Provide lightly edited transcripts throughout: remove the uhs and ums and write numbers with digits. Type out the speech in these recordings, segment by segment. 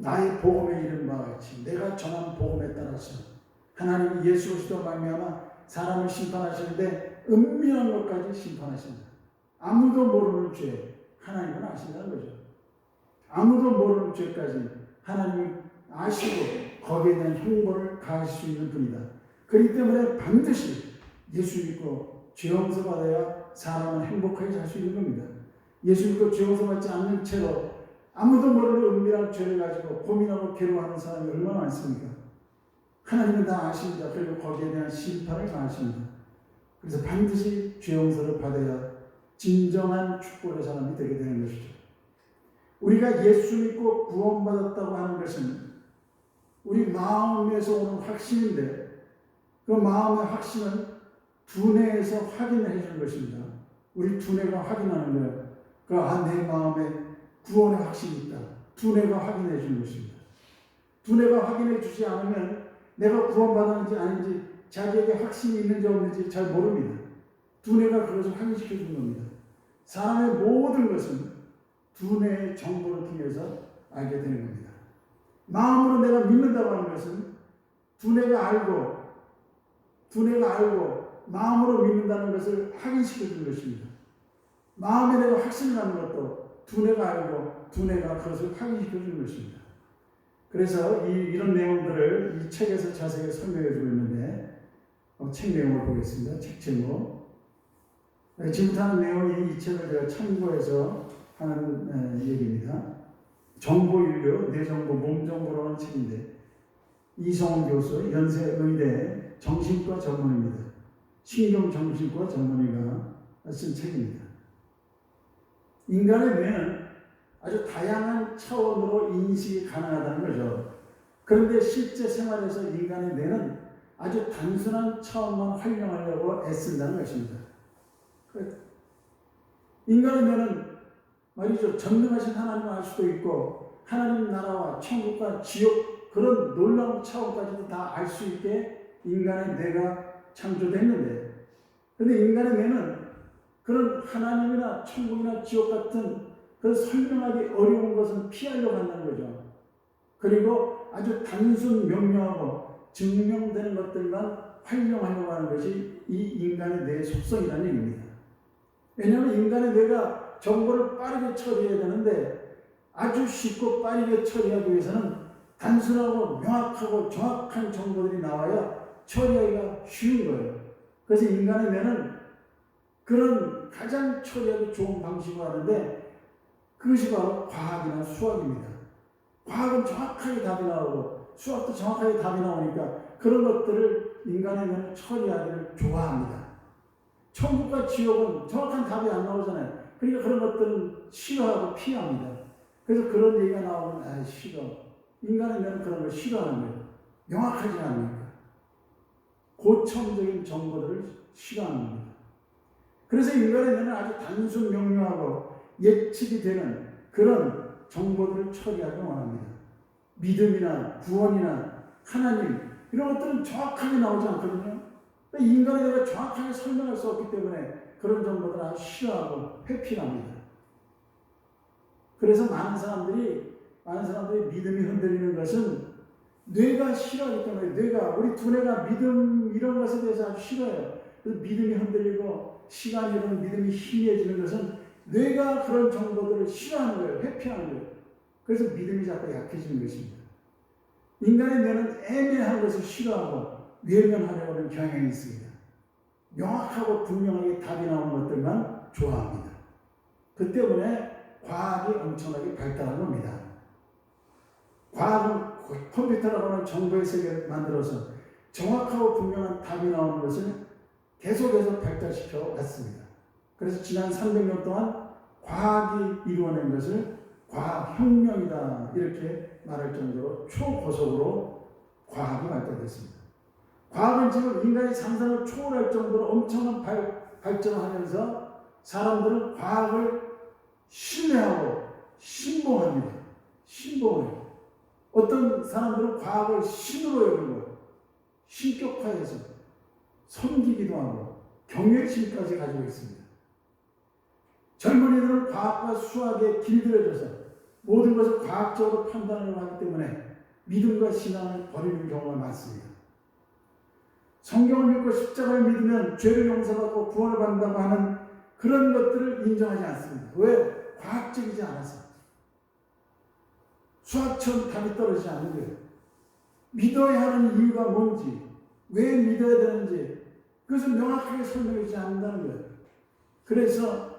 나의 복음에 이른 바와 같이 내가 전한 복음에 따라서 하나님이 예수 그리스도 말미암아 사람을 심판하시는데 은밀한 것까지 심판하신다. 아무도 모르는 죄 하나님은 아신다는 거죠. 아무도 모르는 죄까지 하나님이 아시고 거기에 대한 형벌을 가하실 수 있는 분이다. 그렇기 때문에 반드시 예수 믿고 죄 용서 받아야 사람은 행복하게 살 수 있는 겁니다. 예수 믿고 죄 용서 받지 않는 채로 아무도 모르는 은밀한 죄를 가지고 고민하고 괴로워하는 사람이 얼마나 많습니까? 하나님은 다 아십니다. 그리고 거기에 대한 심판을 가하십니다. 그래서 반드시 죄 용서를 받아야 진정한 축복의 사람이 되게 되는 것이죠. 우리가 예수 믿고 구원받았다고 하는 것은 우리 마음에서 오는 확신인데 그 마음의 확신은 두뇌에서 확인을 해주는 것입니다. 우리 두뇌가 확인하는 거예요. 내 마음에 구원의 확신이 있다. 두뇌가 확인해 주는 것입니다. 두뇌가 확인해 주지 않으면 내가 구원받았는지 아닌지 자기에게 확신이 있는지 없는지 잘 모릅니다. 두뇌가 그것을 확인시켜 주는 겁니다. 사람의 모든 것은 두뇌의 정보를 통해서 알게 되는 겁니다. 마음으로 내가 믿는다고 하는 것은 두뇌가 알고 마음으로 믿는다는 것을 확인시켜 주는 것입니다. 마음에 내가 확신을 갖는 것도 두뇌가 알고 두뇌가 그것을 확인시켜 주는 것입니다. 그래서 이런 내용들을 이 책에서 자세히 설명해 주고 있는데 책 내용을 보겠습니다. 책 제목. 지금부터 하는 내용이 이 책을 제가 참고해서 하는 얘기입니다. 정보인류, 뇌정보, 몸정보라는 책인데 이성훈 교수, 연세의대 정신과 전문입니다. 신경정신과 전문의가 쓴 책입니다. 인간의 뇌는 아주 다양한 차원으로 인식이 가능하다는 거죠. 그런데 실제 생활에서 인간의 뇌는 아주 단순한 차원만 활용하려고 애쓴다는 것입니다. 인간의 뇌는 말이죠. 전능하신 하나님을 알 수도 있고 하나님 나라와 천국과 지옥 그런 놀라운 차원까지도 다 알 수 있게 인간의 뇌가 창조됐는데 그런데 인간의 뇌는 그런 하나님이나 천국이나 지옥 같은 그런 설명하기 어려운 것은 피하려고 한다는 거죠. 그리고 아주 단순 명료하고 증명되는 것들만 활용하려고 하는 것이 이 인간의 뇌의 속성이라는 얘기입니다. 왜냐하면 인간의 뇌가 정보를 빠르게 처리해야 되는데 아주 쉽고 빠르게 처리하기 위해서는 단순하고 명확하고 정확한 정보들이 나와야 처리하기가 쉬운 거예요. 그래서 인간의 뇌는 그런 가장 처리하기 좋은 방식을 하는데 그것이 바로 과학이나 수학입니다. 과학은 정확하게 답이 나오고 수학도 정확하게 답이 나오니까 그런 것들을 인간의 뇌는 처리하기를 좋아합니다. 천국과 지옥은 정확한 답이 안 나오잖아요. 그러니까 그런 것들은 싫어하고 피합니다. 그래서 그런 얘기가 나오면 싫어. 인간의 뇌는 그런 걸 싫어하는 거예요. 명확하지 않으니까. 고첨적인 정보들을 싫어하는 겁니다. 그래서 인간의 뇌는 아주 단순 명료하고 예측이 되는 그런 정보들을 처리하기 원합니다. 믿음이나 구원이나 하나님 이런 것들은 정확하게 나오지 않거든요. 인간의 뇌가 정확하게 설명할 수 없기 때문에 그런 정보들을 아주 싫어하고 회피합니다. 그래서 많은 사람들이 믿음이 흔들리는 것은 뇌가 싫어하기 때문에 우리 두뇌가 믿음 이런 것에 대해서 아주 싫어해요. 그래서 믿음이 흔들리고 시간이 흐르면 믿음이 희미해지는 것은 뇌가 그런 정보들을 싫어하는 거예요. 회피하는 거예요. 그래서 믿음이 자꾸 약해지는 것입니다. 인간의 뇌는 애매한 것을 싫어하고 외면하려고 하는 경향이 있습니다. 명확하고 분명하게 답이 나오는 것들만 좋아합니다. 그 때문에 과학이 엄청나게 발달한 겁니다. 과학은 컴퓨터라고 하는 정보의 세계를 만들어서 정확하고 분명한 답이 나오는 것을 계속해서 발달시켜 왔습니다. 그래서 지난 300년 동안 과학이 이루어낸 것을 과학혁명이다 이렇게 말할 정도로 초고속으로 과학이 발달됐습니다. 과학은 지금 인간의 상상을 초월할 정도로 엄청난 발전하면서 사람들은 과학을 신뢰하고 신봉합니다. 신봉해요. 어떤 사람들은 과학을 신으로 여기고 신격화해서 섬기기도 하고 경외심까지 가지고 있습니다. 젊은이들은 과학과 수학에 길들여져서 모든 것을 과학적으로 판단하려고 하기 때문에 믿음과 신앙을 버리는 경우가 많습니다. 성경을 믿고 십자가를 믿으면 죄를 용서받고 구원을 받는다고 하는 그런 것들을 인정하지 않습니다. 왜? 과학적이지 않아서. 수학처럼 답이 떨어지지 않는 거예요. 믿어야 하는 이유가 뭔지, 왜 믿어야 되는지 그것을 명확하게 설명해 주지 않는다는 거예요. 그래서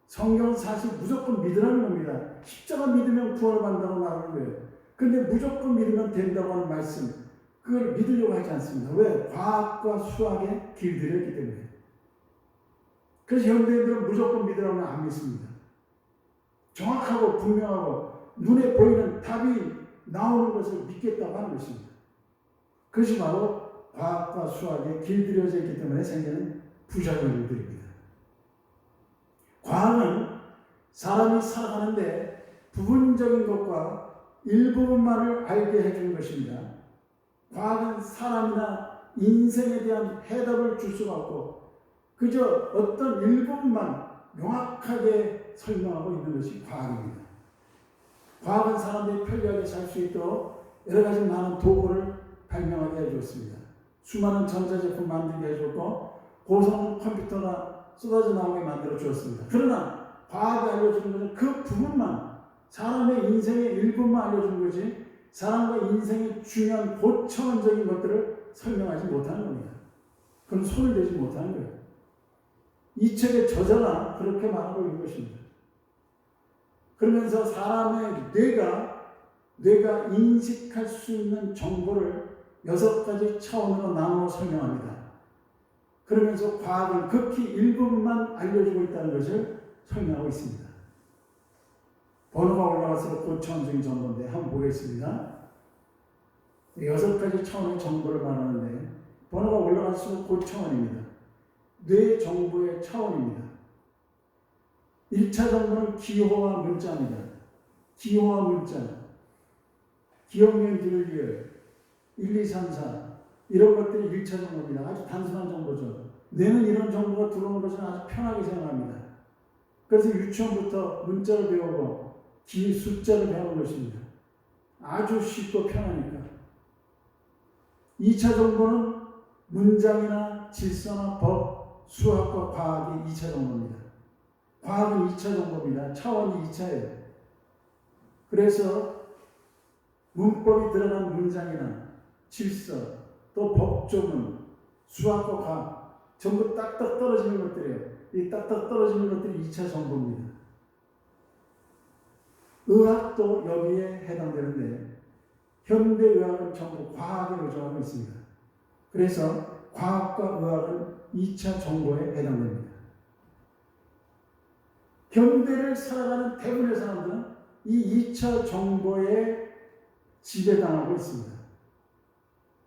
성경은 사실 무조건 믿으라는 겁니다. 십자가 믿으면 구원을 받는다고 말하는 거예요. 그런데 무조건 믿으면 된다고 하는 말씀, 그걸 믿으려고 하지 않습니다. 왜? 과학과 수학에 길들였기 때문에. 그래서 현대인들은 무조건 믿으라면 안 믿습니다. 정확하고 분명하고 눈에 보이는 답이 나오는 것을 믿겠다고 하는 것입니다. 그것이 바로 과학과 수학에 길들여져 있기 때문에 생기는 부작용들입니다. 과학은 사람이 살아가는데 부분적인 것과 일부분만을 알게 해주는 것입니다. 과학은 사람이나 인생에 대한 해답을 줄 수가 없고 그저 어떤 일부분만 명확하게 설명하고 있는 것이 과학입니다. 과학은 사람들이 편리하게 살 수 있도록 여러 가지 많은 도구를 발명하게 해주었습니다. 수많은 전자제품 만들게 해줬고 고성능 컴퓨터가 쏟아져 나오게 만들어 주었습니다. 그러나 과학이 알려주는 것은 그 부분만, 사람의 인생의 일부만 알려주는 거지 사람과 인생의 중요한 고차원적인 것들을 설명하지 못하는 겁니다. 그건 손을 대지 못하는 거예요. 이 책의 저자가 그렇게 말하고 있는 것입니다. 그러면서 사람의 뇌가 인식할 수 있는 정보를 6가지 차원으로 나누어 설명합니다. 그러면서 과학은 극히 일부분만 알려주고 있다는 것을 설명하고 있습니다. 번호가 올라갈수록 고차원적인 정보인데 한번 보겠습니다. 6가지 차원의 정보를 말하는데 번호가 올라갈수록 고차원입니다. 뇌 정보의 차원입니다. 1차 정보는 기호와 문자입니다. 기호와 문자, 기억력 기르기 1, 2, 3, 4 이런 것들이 1차 정보입니다. 아주 단순한 정보죠. 뇌는 이런 정보가 들어오는 것을 아주 편하게 생각합니다. 그래서 유치원부터 문자를 배우고 숫자를 배우는 것입니다. 아주 쉽고 편하니까. 2차 정보는 문장이나 질서나 법, 수학과 과학이 2차 정보입니다. 과학은 2차 정보입니다. 차원이 2차예요. 그래서 문법이 들어간 문장이나 질서, 또 법조문, 수학과 과학 전부 딱딱 떨어지는 것들이에요. 이 딱딱 떨어지는 것들이 2차 정보입니다. 의학도 여기에 해당되는데 현대의학은 전부 과학에 의존하고 있습니다. 그래서 과학과 의학은 2차 정보에 해당됩니다. 현대를 살아가는 대부분의 사람들은 이 2차 정보에 지배당하고 있습니다.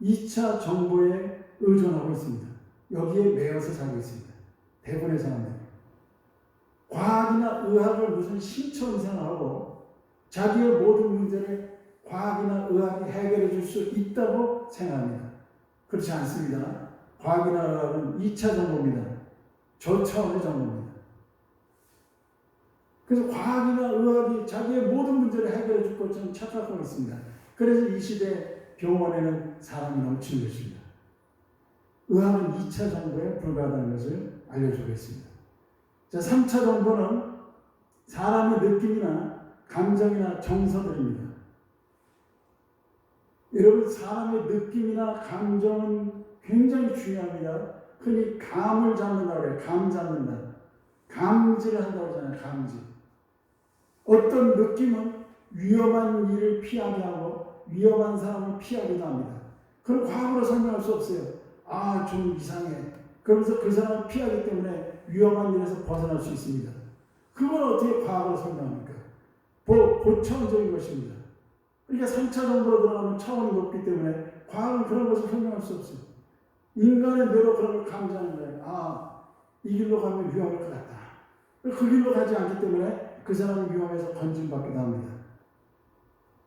2차 정보에 의존하고 있습니다. 여기에 매여서 살고 있습니다. 대부분의 사람들. 과학이나 의학을 무슨 신처럼 생각하고 자기의 모든 문제를 과학이나 의학이 해결해 줄 수 있다고 생각합니다. 그렇지 않습니다. 과학이나 의학은 2차 정보입니다. 저차원의 정보입니다. 그래서 과학이나 의학이 자기의 모든 문제를 해결해 줄 것처럼 착각하고 있습니다. 그래서 이 시대 병원에는 사람이 넘치는 것입니다. 의학은 2차 정보에 불과하다는 것을 알려주고 있습니다. 자, 3차 정보는 사람의 느낌이나 감정이나 정서들입니다. 여러분, 사람의 느낌이나 감정은 굉장히 중요합니다. 흔히 감을 잡는다고 해요. 감 잡는다. 감지를 한다고 하잖아요. 감지. 어떤 느낌은 위험한 일을 피하게 하고 위험한 사람을 피하기도 합니다. 그걸 과학으로 설명할 수 없어요. 아, 좀 이상해. 그러면서 그 사람을 피하기 때문에 위험한 일에서 벗어날 수 있습니다. 그걸 어떻게 과학으로 설명합니까? 고차원적인 것입니다. 그러니까 3차 정보로 들어가면 차원이 높기 때문에 과학은 그런 것을 설명할 수 없어요. 인간의 뇌로 그런 걸 감지하는 거예요. 아, 이 길로 가면 위험할 것 같다. 그 길로 가지 않기 때문에 그 사람이 위험해서 건진받기도 합니다.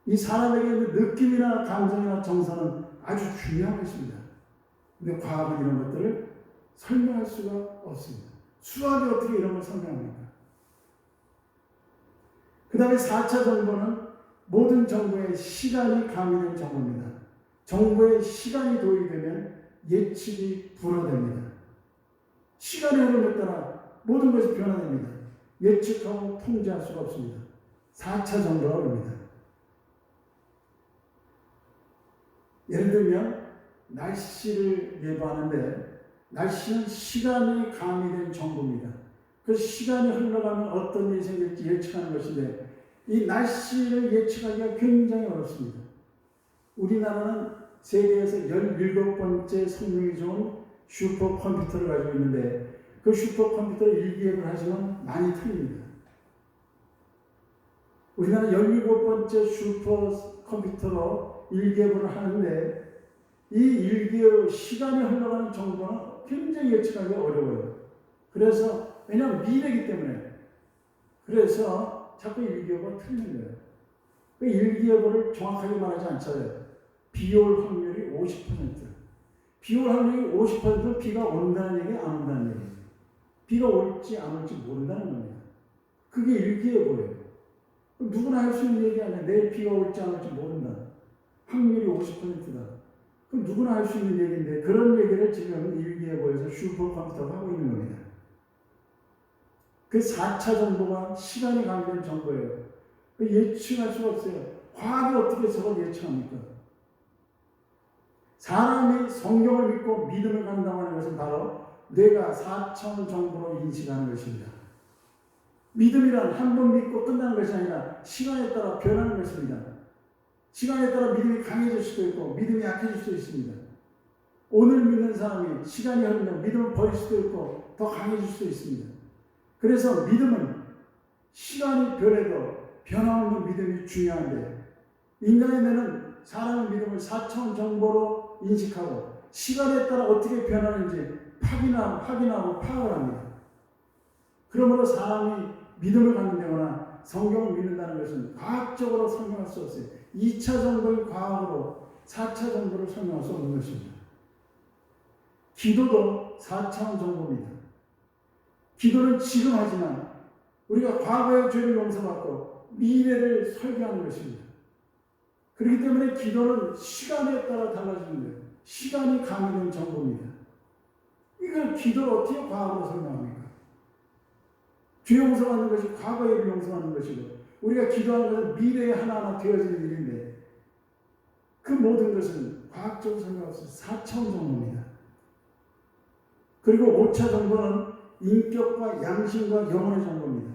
이 사람에게 있는 느낌이나 감정이나 정서는 아주 중요한 것입니다. 그런데 과학은 이런 것들을 설명할 수가 없습니다. 수학이 어떻게 이런 걸 설명합니까? 그 다음에 4차 정보는 모든 정보의 시간이 가미된 정보입니다. 정보의 시간이 도입이 되면 예측이 불허됩니다. 시간의 흐름에 따라 모든 것이 변화됩니다. 예측하고 통제할 수가 없습니다. 4차 정보가 옵니다. 예를 들면 날씨를 예보하는데 날씨는 시간이 가미된 정보입니다. 그 시간이 흘러가면 어떤 일이 생길지 예측하는 것인데 이 날씨를 예측하기가 굉장히 어렵습니다. 우리나라는 세계에서 17번째 성능이 좋은 슈퍼컴퓨터를 가지고 있는데 그 슈퍼컴퓨터를 일기예보를 하시면 많이 틀립니다. 우리나라는 17번째 슈퍼컴퓨터로 일기예보를 하는데 이 일기예보 시간이 흘러가는 정보는 굉장히 예측하기 어려워요. 그래서 왜냐하면 미래이기 때문에 그래서 자꾸 일기예보가 틀리는 거예요. 그 일기예보를 정확하게 말하지 않잖아요. 비 올 확률이 50%. 비 올 확률이 50%는 비가 온다는 얘기, 안 온다는 얘기예요. 비가 올지 안 올지 모른다는 겁니다. 그게 일기예보예요. 누구나 할 수 있는 얘기 아니야. 내일 비가 올지 안 올지 모른다. 확률이 50%다. 그럼 누구나 할 수 있는 얘기인데 그런 얘기를 지금 일기예보에서 슈퍼컴퓨터가 하고 있는 겁니다. 그 4차 정보가 시간이 가미된 정보예요. 예측할 수가 없어요. 과학이 어떻게 저걸 예측합니까? 사람이 성경을 믿고 믿음을 갖는다고 하는 것은 바로 뇌가 4차원 정보로 인식하는 것입니다. 믿음이란 한 번 믿고 끝나는 것이 아니라 시간에 따라 변하는 것입니다. 시간에 따라 믿음이 강해질 수도 있고 믿음이 약해질 수도 있습니다. 오늘 믿는 사람이 시간이 흐르면 믿음을 버릴 수도 있고 더 강해질 수도 있습니다. 그래서 믿음은 시간이 변해도 변화없는 믿음이 중요한데 인간의 뇌는 사람의 믿음을 4차원 정보로 인식하고 시간에 따라 어떻게 변하는지 확인하고 파악을 합니다. 그러므로 사람이 믿음을 갖는다거나 성경을 믿는다는 것은 과학적으로 설명할 수 없어요. 2차 정보의 과학으로 4차 정보를 설명할 수 없는 것입니다. 기도도 4차원 정보입니다. 기도는 지금 하지만 우리가 과거의 죄를 용서받고 미래를 설계하는 것입니다. 그렇기 때문에 기도는 시간에 따라 달라지는 거예요. 시간이 가미된 정보입니다. 이걸 기도를 어떻게 과학으로 설명합니까? 죄 용서받는 것이 과거의 일을 용서받는 것이고 우리가 기도하는 것은 미래에 하나하나 되어지는 일인데 그 모든 것은 과학적으로 설명할 수 없어요. 4차원 정보입니다. 그리고 5차 정보는 인격과 양심과 영혼의 정보입니다.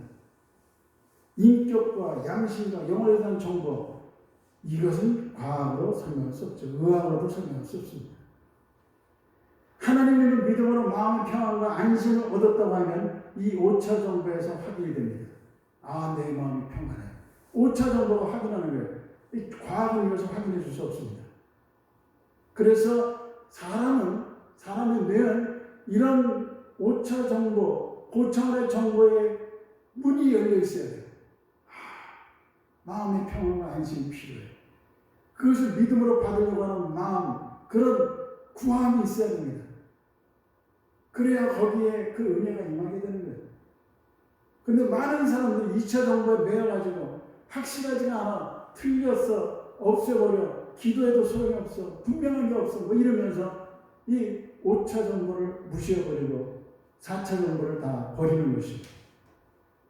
인격과 양심과 영혼에 대한 정보 이것은 과학으로 설명할 수 없죠. 의학으로도 설명할 수 없습니다. 하나님을 믿음으로 마음의 평안과 안심을 얻었다고 하면 이 5차 정보에서 확인이 됩니다. 아, 내 마음이 평안해. 5차 정보가 확인하는 거예요. 이 과학은 이것을 확인해 줄 수 없습니다. 그래서 사람의 뇌는 이런 5차 정보, 고차원의 정보에 문이 열려 있어야 돼요. 마음의 평안과 안심이 필요해요. 그것을 믿음으로 받으려고 하는 마음, 그런 구함이 있어야 됩니다. 그래야 거기에 그 은혜가 임하게 되는 거예요. 근데 많은 사람들이 2차 정보에 매여가지고 확실하지가 않아, 틀렸어, 없애버려, 기도해도 소용이 없어, 분명한 게 없어, 뭐 이러면서 이 5차 정보를 무시해버리고 4차 정보를 다 버리는 것입니다.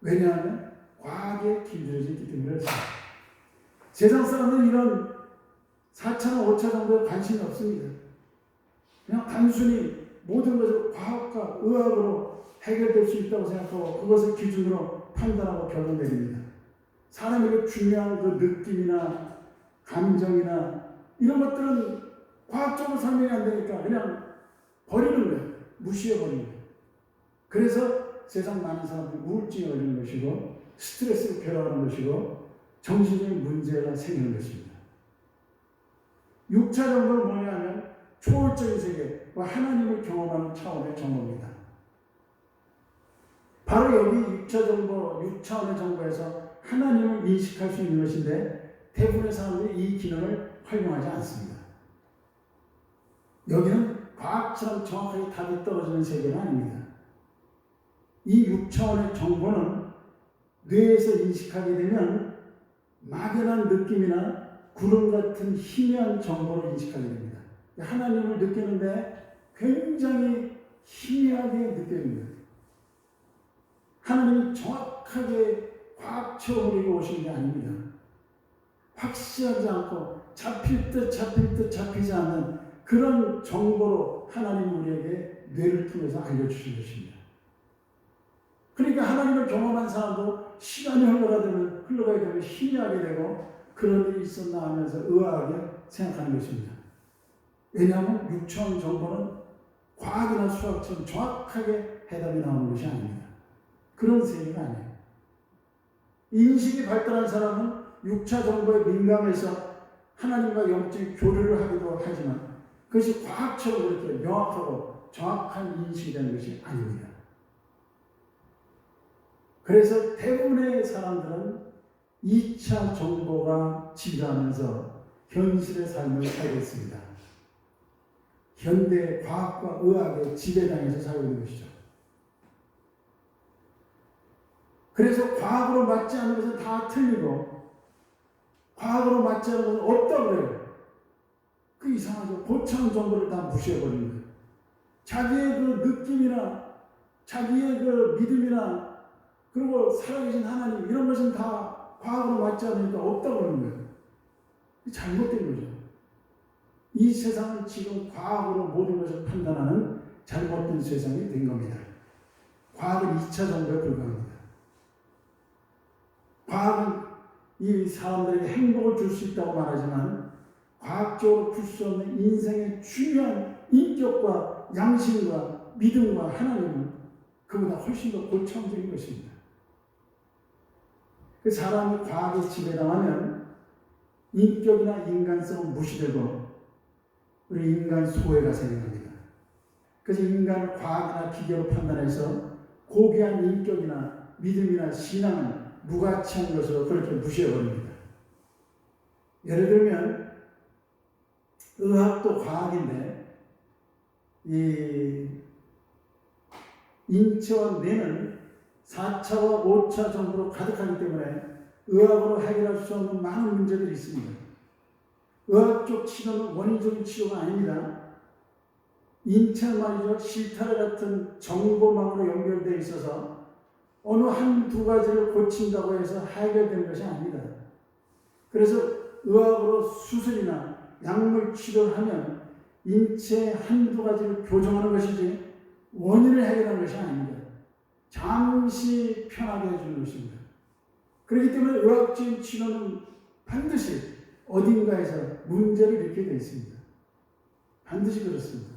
왜냐하면 과학에 길들여지기 때문에 그렇습니다. 세상 사람들은 이런 4차나 5차 정보에 관심이 없습니다. 그냥 단순히 모든 것을 과학과 의학으로 해결될 수 있다고 생각하고 그것을 기준으로 판단하고 결론 내립니다. 사람에게 중요한 그 느낌이나 감정이나 이런 것들은 과학적으로 설명이 안 되니까 그냥 버리는 거예요. 무시해버리는 거예요. 그래서 세상 많은 사람들이 우울증에 걸리는 것이고 스트레스를 괴로워하는 것이고 정신적인 문제가 생기는 것입니다. 6차 정보는 뭐냐면 초월적인 세계와 하나님을 경험하는 차원의 정보입니다. 바로 여기 6차 정보, 6차원의 정보에서 하나님을 인식할 수 있는 것인데 대부분의 사람들이 이 기능을 활용하지 않습니다. 여기는 과학처럼 정확하게 답이 떨어지는 세계는 아닙니다. 이 6차원의 정보는 뇌에서 인식하게 되면 막연한 느낌이나 구름 같은 희미한 정보로 인식하게 됩니다. 하나님을 느끼는데 굉장히 희미하게 느껴집니다. 하나님이 정확하게 과학처럼 오시는 게 아닙니다. 확실하지 않고 잡힐 듯 잡히지 않는 그런 정보로 하나님 우리에게 뇌를 통해서 알려주신 것입니다. 그러니까 하나님을 경험한 사람도 시간이 흘러가야 되면 희미하게 되고 그런 일이 있었나 하면서 의아하게 생각하는 것입니다. 왜냐하면 육체적 정보는 과학이나 수학처럼 정확하게 해답이 나오는 것이 아닙니다. 그런 세계가 아니에요. 인식이 발달한 사람은 6차 정보에 민감해서 하나님과 영적 교류를 하기도 하지만 그것이 과학처럼 그렇게 명확하고 정확한 인식이 되는 것이 아닙니다. 그래서 대부분의 사람들은 2차 정보가 지배하면서 현실의 삶을 살고 있습니다. 현대 과학과 의학의 지배당해서 살고 있는 것이죠. 그래서 과학으로 맞지 않는 것은 다 틀리고 과학으로 맞지 않는 것은 없다고 그래요. 그 이상하죠. 고참 정보를 다 무시해버리는 거예요. 자기의 그 느낌이나 자기의 그 믿음이나 그리고 살아계신 하나님 이런 것은 다 과학으로 맞지 않으니까 없다고 그러는 거예요. 잘못된 거죠. 이 세상은 지금 과학으로 모든 것을 판단하는 잘못된 세상이 된 겁니다. 과학은 2차 정보에 불과합니다. 과학은 이 사람들에게 행복을 줄 수 있다고 말하지만 과학적으로 풀 수 없는 인생의 중요한 인격과 양심과 믿음과 하나님은 그보다 훨씬 더 고차원적인 것입니다. 그 사람이 과학에 지배당하면 인격이나 인간성은 무시되고 우리 인간 소외가 생깁니다. 그래서 인간 과학이나 기계로 판단해서 고귀한 인격이나 믿음이나 신앙은 무가치한 것으로 그렇게 무시해버립니다. 예를 들면 의학도 과학인데 이 인체와 뇌는 4차와 5차 정도로 가득하기 때문에 의학으로 해결할 수 없는 많은 문제들이 있습니다. 의학적 치료는 원인적인 치료가 아닙니다. 인체는 말이죠. 실타래 같은 정보망으로 연결되어 있어서 어느 한두 가지를 고친다고 해서 해결되는 것이 아닙니다. 그래서 의학으로 수술이나 약물 치료를 하면 인체 한두 가지를 교정하는 것이지 원인을 해결하는 것이 아닙니다. 잠시 편하게 해주는 것입니다. 그렇기 때문에 의학적인 치료는 반드시 어딘가에서 문제를 일으키게 되어 있습니다. 반드시 그렇습니다.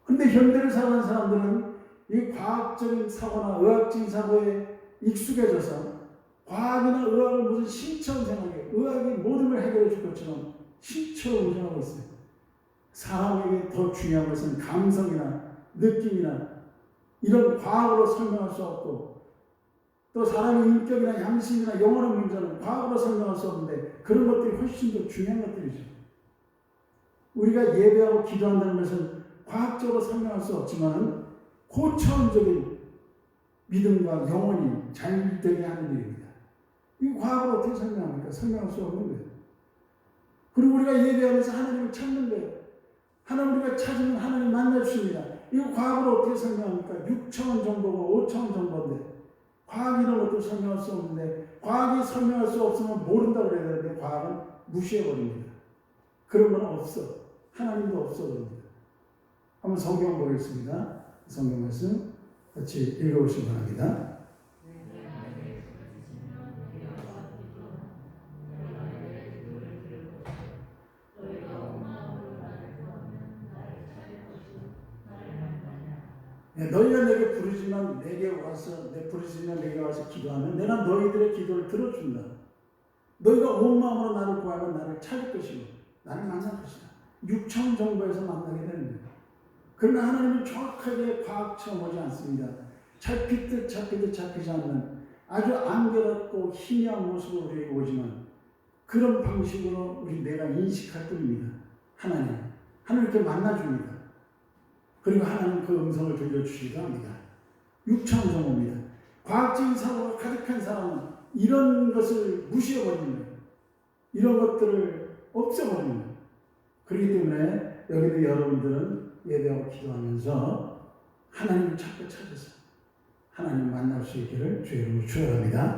그런데 현대를 살아가는 사람들은 이 과학적인 사고나 의학적인 사고에 익숙해져서 과학이나 의학을 무슨 신처럼 생각해 의학이 모든 걸 해결해 줄 것처럼 신처럼 의존하고 있어요. 사람에게 더 중요한 것은 감성이나 느낌이나 이런 과학으로 설명할 수 없고 또 사람의 인격이나 양심이나 영혼의 문제는 과학으로 설명할 수 없는데 그런 것들이 훨씬 더 중요한 것들이죠. 우리가 예배하고 기도한다는 것은 과학적으로 설명할 수 없지만 고차원적인 믿음과 영혼이 잘 되게 하는 일입니다. 이 과학을 어떻게 설명합니까? 설명할 수 없는 거예요. 그리고 우리가 예배하면서 하나님을 찾는 거예요. 하나님 우리가 찾으면 하나님 만나주십니다. 이거 과학으로 어떻게 설명합니까? 6차원 정보고 5차원 정보인데 과학이 이런 것도 설명할 수 없는데 과학이 설명할 수 없으면 모른다고 그래야 되는데 과학은 무시해버립니다. 그런 건 없어. 하나님도 없어 버립니다. 한번 성경 보겠습니다. 성경 말씀 같이 읽어보시기 바랍니다. 너희가 내게 부르지만 내게 와서 기도하면 내가 너희들의 기도를 들어준다. 너희가 온 마음으로 나를 구하면 나를 찾을 것이고 나를 만날 것이다. 6천 정보에서 만나게 되는 거예요. 그러나 하나님은 정확하게 과학처럼 오지 않습니다. 잡히듯 잡히지 않는 아주 안개롭고 희미한 모습으로 우리에게 오지만 그런 방식으로 우리 내가 인식할 뿐입니다. 하나님 이렇게 만나줍니다. 그리고 하나님 그 음성을 들려주시기도 합니다. 6천 정보입니다. 과학적인 사고가 가득한 사람은 이런 것을 무시해버리는 거예요. 이런 것들을 없애버리는 거예요. 그렇기 때문에 여기도 여러분들은 예배하고 기도하면서 하나님을 자꾸 찾아서 하나님 만날 수 있기를 주의 이름으로 축원합니다.